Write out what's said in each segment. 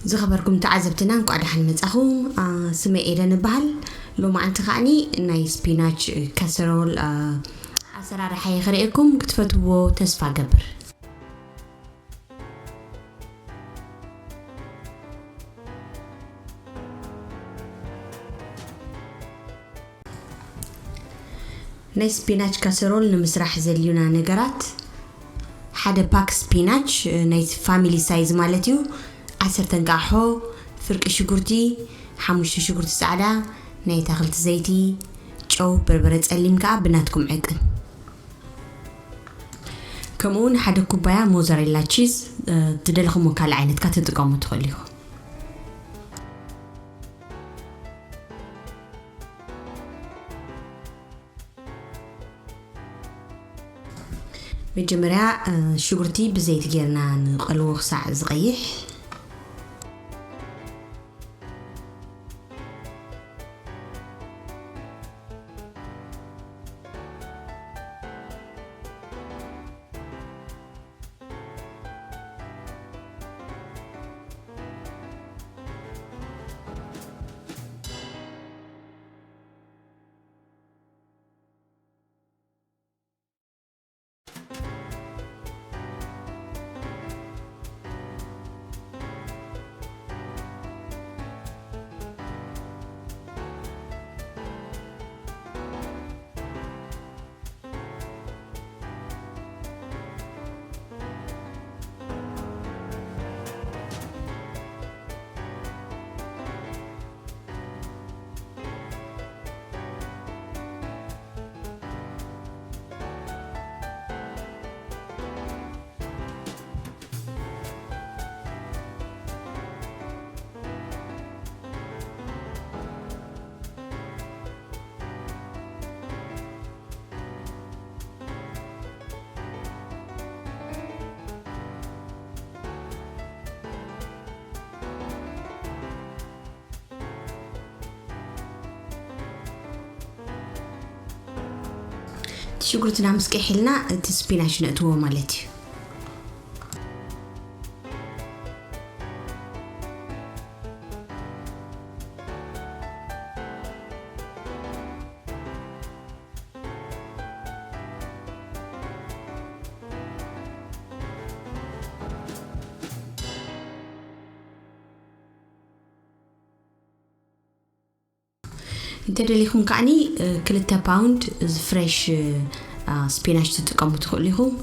زخبركم تعزبتنا نقعد حن متأخو سمي إيران بحل لو ما أنت خاني ناي سبيناتش كاسرول أسرار حي خريقكم كتفتوه تسفى قبر ناي سبيناتش كاسرول نمسرح زليونا نقرات حدا باك سبيناتش ناي فاميلي سايز مالتيو 10 تنقاحو فرق شجرتي حموش شجرتي سعدا ناي تاخلت زيتي جو بربرة تقليم كعب بناتكم عقل كمون حدا كوبايا موزاريلا تشيز تدلخم وكال عينت كاتتقامو تخليخو مجمرة شجرتي بزيت جيرنا نقلوه ساعة صغيح شجرتنا مسكي حلنا تسبيناش نقطوه مالتي تدليكم كعني كلتا باوند فريش سبيناش تتقامو تخليهم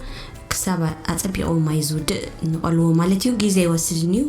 كسابة أتبيعو ما يزود نقلو مالتيو جيزي وسجنيو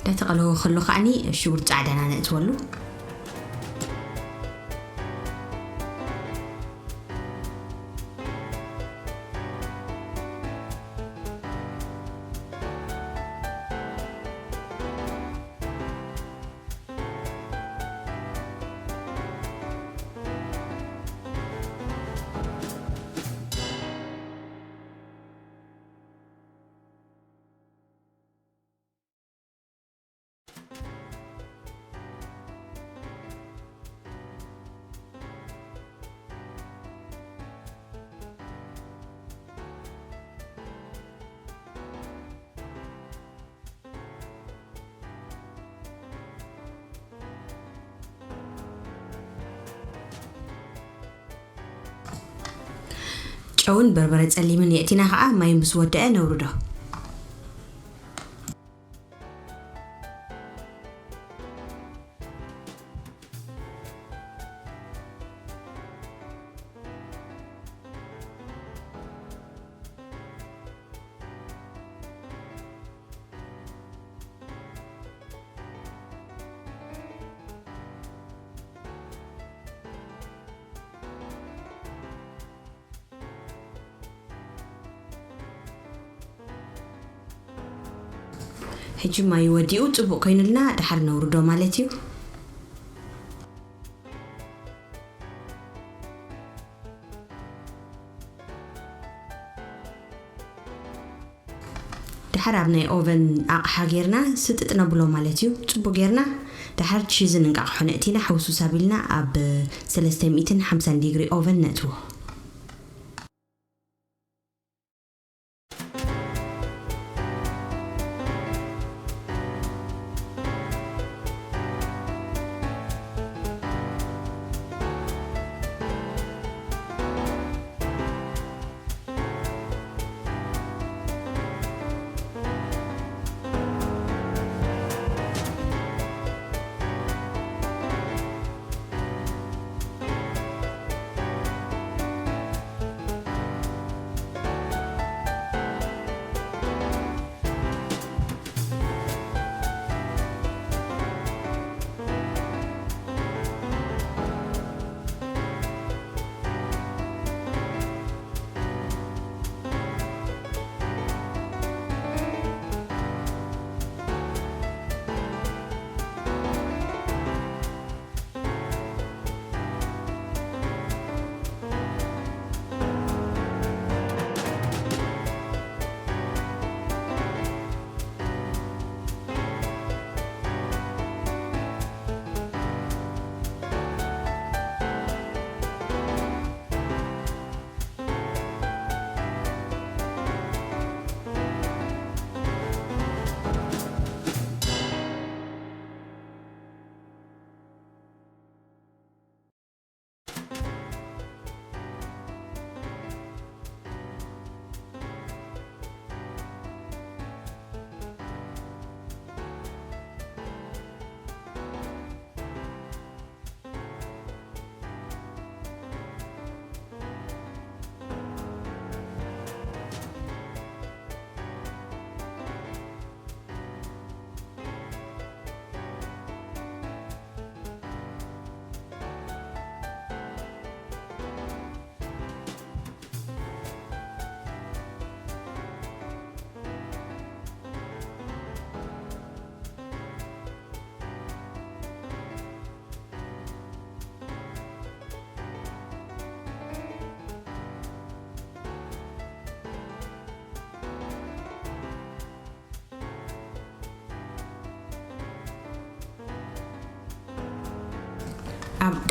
لا تقلوا خلو خاني شغل تعدنا نتولو ጨውን በርበረ ጸሊምን የእቲና ኸዓ ማይ ምስ ወደአ ነውርዶ حجي ما يوديو صبو كاينلنا دحر نوردو مالتيو دحر ابناي اوفن اقحا غيرنا ستطنا بلو مالتيو صبو غيرنا دحر تشيزن نقحو نأتينا حوسو سابيلنا اب 350 ديجري اوفن نتو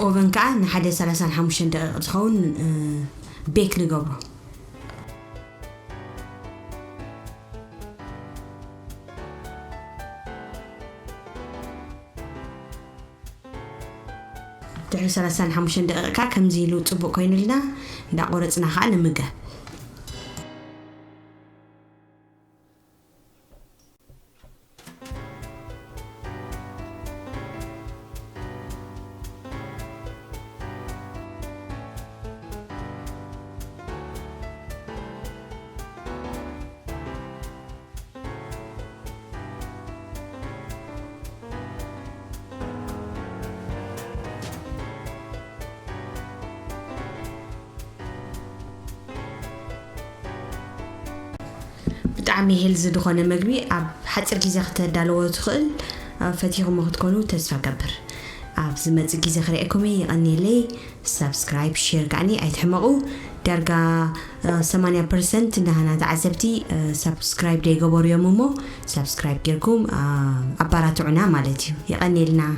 اوفن كان حدا 35 دقيقة تخون بيك نقبره دحر 35 دقيقة كم زيلو صبو كاين لنا دا قرصنا خا نمغه بتعمي هيلز دخونه مغبي اب حصر غيزه ختدالو تخل فتيهم مختكونو تسفا قبر اب زمت غيزه خريكم يقني لي سبسكرايب شير كاني ايتحمقو درجه 80% نحنا تعذبتي سبسكرايب دي غبر يومو سبسكرايب كيركم اباراتعنا مالتي يقني لنا